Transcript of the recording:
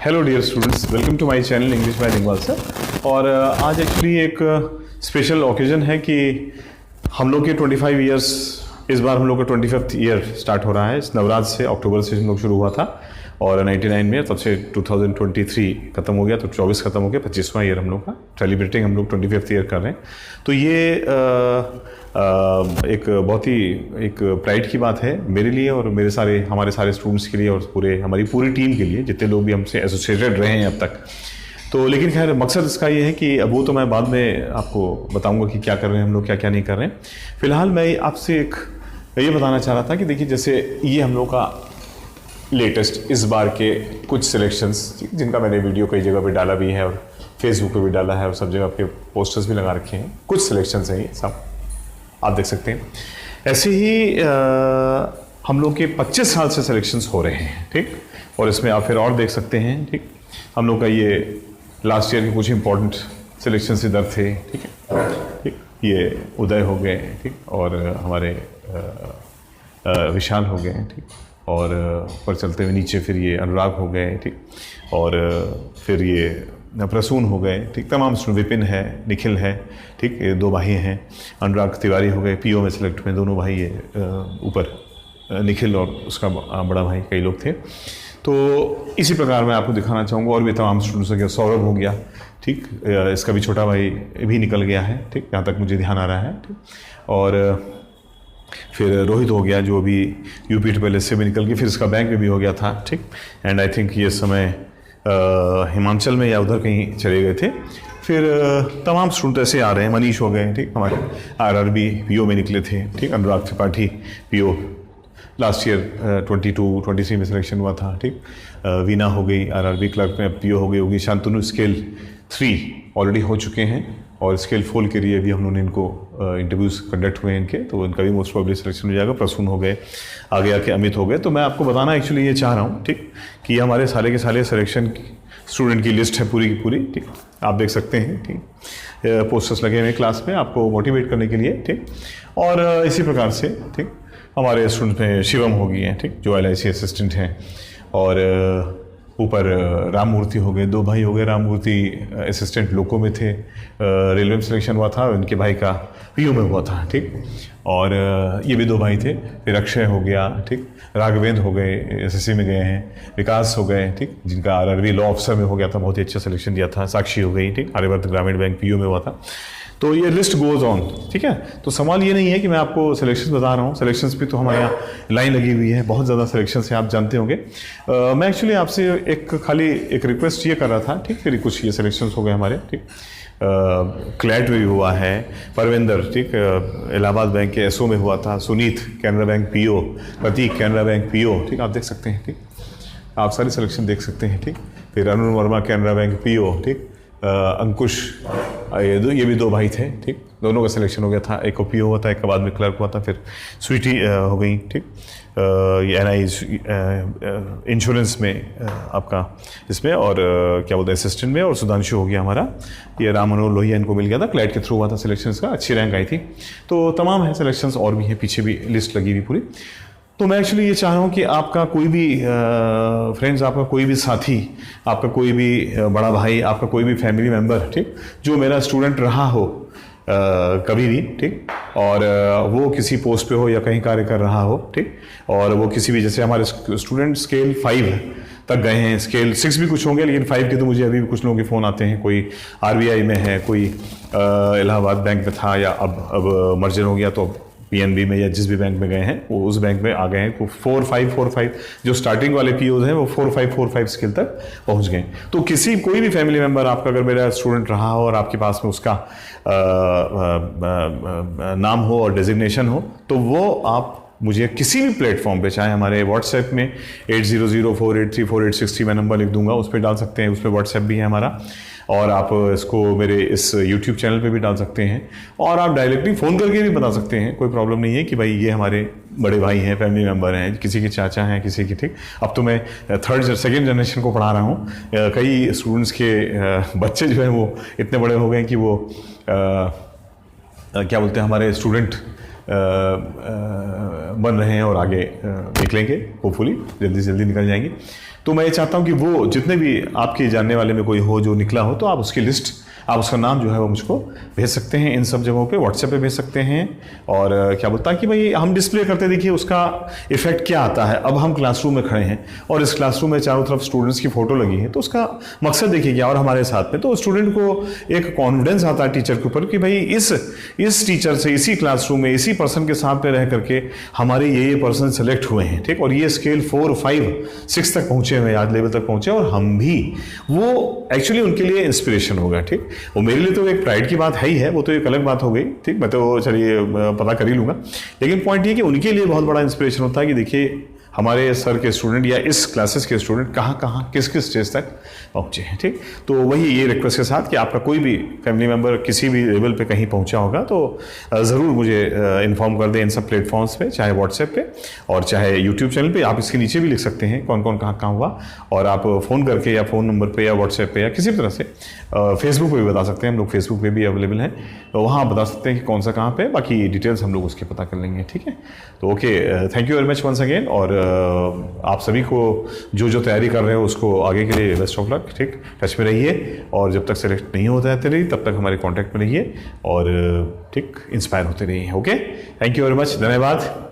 Hello dear students, welcome to my channel English by Lingwal sir. और आज actually एक special occasion है कि हम लोग के 25 इयर्स, इस बार हम लोग का 25th ईयर स्टार्ट हो रहा है। इस नवरात्र से, अक्टूबर से हम लोग शुरू हुआ था और 99 में, तब से 2023 खत्म हो गया तो 24 खत्म हो गया, 25वां ईयर हम लोग का सेलिब्रेटिंग हम लोग 25th ईयर कर रहे हैं। तो ये एक बहुत ही एक प्राइड की बात है मेरे लिए और हमारे सारे स्टूडेंट्स के लिए और हमारी पूरी टीम के लिए, जितने लोग भी हमसे एसोसिएटेड रहे हैं अब तक। तो लेकिन खैर मकसद इसका ये है कि अब वो तो मैं बाद में आपको बताऊंगा कि क्या कर रहे हैं हम लोग, क्या क्या नहीं कर रहे हैं। फिलहाल मैं आपसे एक ये बताना चाह रहा था कि देखिए, जैसे ये हम लोग का लेटेस्ट इस बार के कुछ सिलेक्शंस, जिनका मैंने वीडियो कई जगह पे डाला भी है और फेसबुक पे भी डाला है और सब जगह पे पोस्टर्स भी लगा रखे हैं। कुछ सिलेक्शंस हैं, ये सब आप देख सकते हैं। ऐसे ही हम लोग के 25 साल से सिलेक्शंस हो रहे हैं, ठीक। और इसमें आप फिर और देख सकते हैं, ठीक। हम लोग का ये लास्ट ईयर के कुछ इंपॉर्टेंट सिलेक्शंस इधर थे, ठीक है, ठीक। ये उदय हो गए, ठीक, और हमारे विशाल हो गए, ठीक। और पर चलते हुए नीचे फिर ये अनुराग हो गए, ठीक। और फिर ये प्रसून हो गए, ठीक। तमाम विपिन है, निखिल है, ठीक। ये दो भाई हैं। अनुराग तिवारी हो गए, पीओ में सेलेक्ट हुए दोनों भाई। ये ऊपर निखिल और उसका बड़ा भाई, कई लोग थे। तो इसी प्रकार मैं आपको दिखाना चाहूँगा और भी तमाम स्टूडेंट्स हो गया। सौरभ हो गया, ठीक। इसका भी छोटा भाई भी निकल गया है, ठीक, जहाँ तक मुझे ध्यान आ रहा है, ठीक। और फिर रोहित हो गया, जो भी यूपी पहले से भी निकल के फिर इसका बैंक में भी हो गया था, ठीक। एंड आई थिंक ये समय हिमाचल में या उधर कहीं चले गए थे। फिर तमाम स्टूडेंट ऐसे आ रहे हैं। मनीष हो गए, ठीक, हमारे आरआरबी पीओ में निकले थे, ठीक। Anurag Tripathi PO last year 22-23 में सिलेक्शन हुआ था, ठीक। वीना हो गई आरआरबी क्लर्क में, पीओ हो गई होगी। शांतनु स्केल 3 ऑलरेडी हो चुके हैं और स्केल 4 के लिए भी हम लोगों ने इनको इंटरव्यूज़ कंडक्ट हुए इनके, तो इनका भी मोस्ट प्रोबेबली सिलेक्शन हो जाएगा। प्रसून हो गए, आगे आके अमित हो गए। तो मैं आपको बताना एक्चुअली ये चाह रहा हूँ, ठीक, कि हमारे सारे के सारे सिलेक्शन स्टूडेंट की लिस्ट है पूरी की पूरी, ठीक। आप देख सकते हैं, ठीक। पोस्टर्स लगे हुए हैं क्लास में आपको मोटिवेट करने के लिए, ठीक। और इसी प्रकार से, ठीक, हमारे स्टूडेंट में शिवम हो गई हैं, ठीक, जो LIC असिस्टेंट हैं। और ऊपर राममूर्ति हो गए, दो भाई हो गए। राममूर्ति असिस्टेंट लोको में थे, रेलवे में सिलेक्शन हुआ था, उनके भाई का पीओ में हुआ था, ठीक। और ये भी दो भाई थे। फिर अक्षय हो गया, ठीक। राघवेंद्र हो गए, SSC में गए हैं। विकास हो गए, ठीक, जिनका RRB लॉ ऑफिसर में हो गया था, बहुत ही अच्छा सिलेक्शन दिया था। साक्षी हो गई, ठीक, आर्यवर्त ग्रामीण बैंक पीओ में हुआ था। तो ये लिस्ट गोज ऑन, ठीक है। तो सवाल ये नहीं है कि मैं आपको सिलेक्शंस बता रहा हूँ, सिलेक्शंस भी तो हमारे यहाँ लाइन लगी हुई है, बहुत ज़्यादा सिलेक्शंस हैं, आप जानते होंगे। मैं एक्चुअली आपसे खाली एक रिक्वेस्ट ये कर रहा था, ठीक। फिर कुछ ये सिलेक्शंस हो गए हमारे, ठीक। क्लैट में भी हुआ है, परविंदर, ठीक, इलाहाबाद बैंक के SO में हुआ था। सुनीत कैनरा बैंक पीओ, प्रतीक कैनरा बैंक पीओ, ठीक, आप देख सकते हैं, ठीक। आप सारी सिलेक्शन देख सकते हैं, ठीक। फिर अरुण वर्मा कैनरा बैंक पीओ, ठीक। अंकुश, ये भी दो भाई थे, ठीक। दोनों का सिलेक्शन हो गया था। एक को पीओ हुआ था, एक का बाद में क्लर्क हुआ था। फिर स्वीटी हो गई, ठीक। ये NI इंश्योरेंस में आपका इसमें, और क्या बोलते हैं असिस्टेंट में। और सुधांशु हो गया हमारा, ये राम मनोहर लोहिया, इनको मिल गया था, क्लैट के थ्रू हुआ था सिलेक्शन का, अच्छी रैंक आई थी। तो तमाम है सिलेक्शंस, और भी हैं, पीछे भी लिस्ट लगी हुई पूरी। तो मैं एक्चुअली ये चाह रहा हूँ कि आपका कोई भी फ्रेंड्स, आपका कोई भी साथी, आपका कोई भी बड़ा भाई, आपका कोई भी फैमिली मेम्बर, ठीक, जो मेरा स्टूडेंट रहा हो कभी भी, ठीक, और वो किसी पोस्ट पे हो या कहीं कार्य कर रहा हो, ठीक। और वो किसी भी, जैसे हमारे स्टूडेंट स्केल 5 तक गए हैं, स्केल 6 भी कुछ होंगे, लेकिन 5 के तो मुझे अभी भी कुछ लोगों के फ़ोन आते हैं। कोई RBI में है, कोई इलाहाबाद बैंक में था, या अब मर्जर हो गया तो PNB में या जिस भी बैंक में गए हैं वो उस बैंक में आ गए हैं। वो 4-5 जो स्टार्टिंग वाले POs हैं वो 4-5 स्केल तक पहुंच गए। तो कोई भी फैमिली मेम्बर आपका अगर मेरा स्टूडेंट रहा हो और आपके पास में उसका नाम हो और डेजिग्नेशन हो, तो वो आप मुझे किसी भी प्लेटफॉर्म पे, चाहे हमारे व्हाट्सएप में 8004834860 मैं नंबर लिख दूंगा, उस पर डाल सकते हैं। उस पर व्हाट्सएप भी है हमारा, और आप इसको मेरे इस YouTube चैनल पे भी डाल सकते हैं। और आप डायरेक्टली फ़ोन करके भी बता सकते हैं, कोई प्रॉब्लम नहीं है कि भाई ये हमारे बड़े भाई हैं, फैमिली मेम्बर हैं, किसी के चाचा हैं, किसी की, ठीक। अब तो मैं सेकेंड जनरेशन को पढ़ा रहा हूँ। कई स्टूडेंट्स के बच्चे जो हैं वो इतने बड़े हो गए कि वो क्या बोलते हैं, हमारे स्टूडेंट बन रहे हैं और आगे निकलेंगे, होपफुली जल्दी से जल्दी निकल जाएंगे। तो मैं ये चाहता हूँ कि वो जितने भी आपके जानने वाले में कोई हो जो निकला हो, तो आप उसकी लिस्ट, आप उसका नाम जो है वो मुझको भेज सकते हैं इन सब जगहों पे, व्हाट्सएप पे भेज सकते हैं। और क्या बोलता है कि भाई हम डिस्प्ले करते देखिए उसका इफेक्ट क्या आता है। अब हम क्लासरूम में खड़े हैं और इस क्लासरूम में चारों तरफ स्टूडेंट्स की फोटो लगी है, तो उसका मकसद देखिए क्या, और हमारे साथ में तो स्टूडेंट को एक कॉन्फिडेंस आता है टीचर के ऊपर कि भाई इस टीचर से, इसी क्लासरूम में, इसी पर्सन के साथ में रह करके हमारे ये पर्सन सेलेक्ट हुए हैं, ठीक, और ये स्केल 4, 5, 6 तक पहुंचे हुए, आज लेवल तक पहुंचे, और हम भी, वो एक्चुअली उनके लिए इंस्पिरेशन होगा। ठीक, वो मेरे लिए तो एक प्राइड की बात है ही है, वो तो एक अलग बात हो गई, ठीक, मैं तो चलिए पता कर ही लूँगा। लेकिन पॉइंट ये कि उनके लिए बहुत बड़ा इंस्पिरेशन होता है कि देखिए हमारे सर के स्टूडेंट या इस क्लासेस के स्टूडेंट कहाँ कहाँ किस किस स्टेज तक पहुँचे हैं। ठीक, तो वही ये रिक्वेस्ट के साथ कि आपका कोई भी फैमिली मेम्बर किसी भी लेवल पे कहीं पहुँचा होगा तो ज़रूर मुझे इन्फॉर्म कर दें इन सब प्लेटफॉर्म्स पे, चाहे व्हाट्सएप पे और चाहे यूट्यूब चैनल पे। आप इसके नीचे भी लिख सकते हैं कौन कौन कहाँ कहाँ हुआ, और आप फ़ोन करके या फ़ोन नंबर पर या व्हाट्सएप पे या किसी भी तरह से फेसबुक पे भी बता सकते हैं, हम लोग फेसबुक पे भी अवेलेबल हैं, तो वहाँ बता सकते हैं कि कौन सा कहाँ पे, बाकी डिटेल्स हम लोग उसके पता कर लेंगे। ठीक है, तो okay, thank you very much once again. और आप सभी को जो तैयारी कर रहे हो उसको आगे के लिए बेस्ट ऑफ लक। ठीक, टच में रहिए, और जब तक सेलेक्ट नहीं होता है तब तक हमारे कॉन्टैक्ट में रहिए और ठीक इंस्पायर होते रहिए। Okay, thank you very much, धन्यवाद।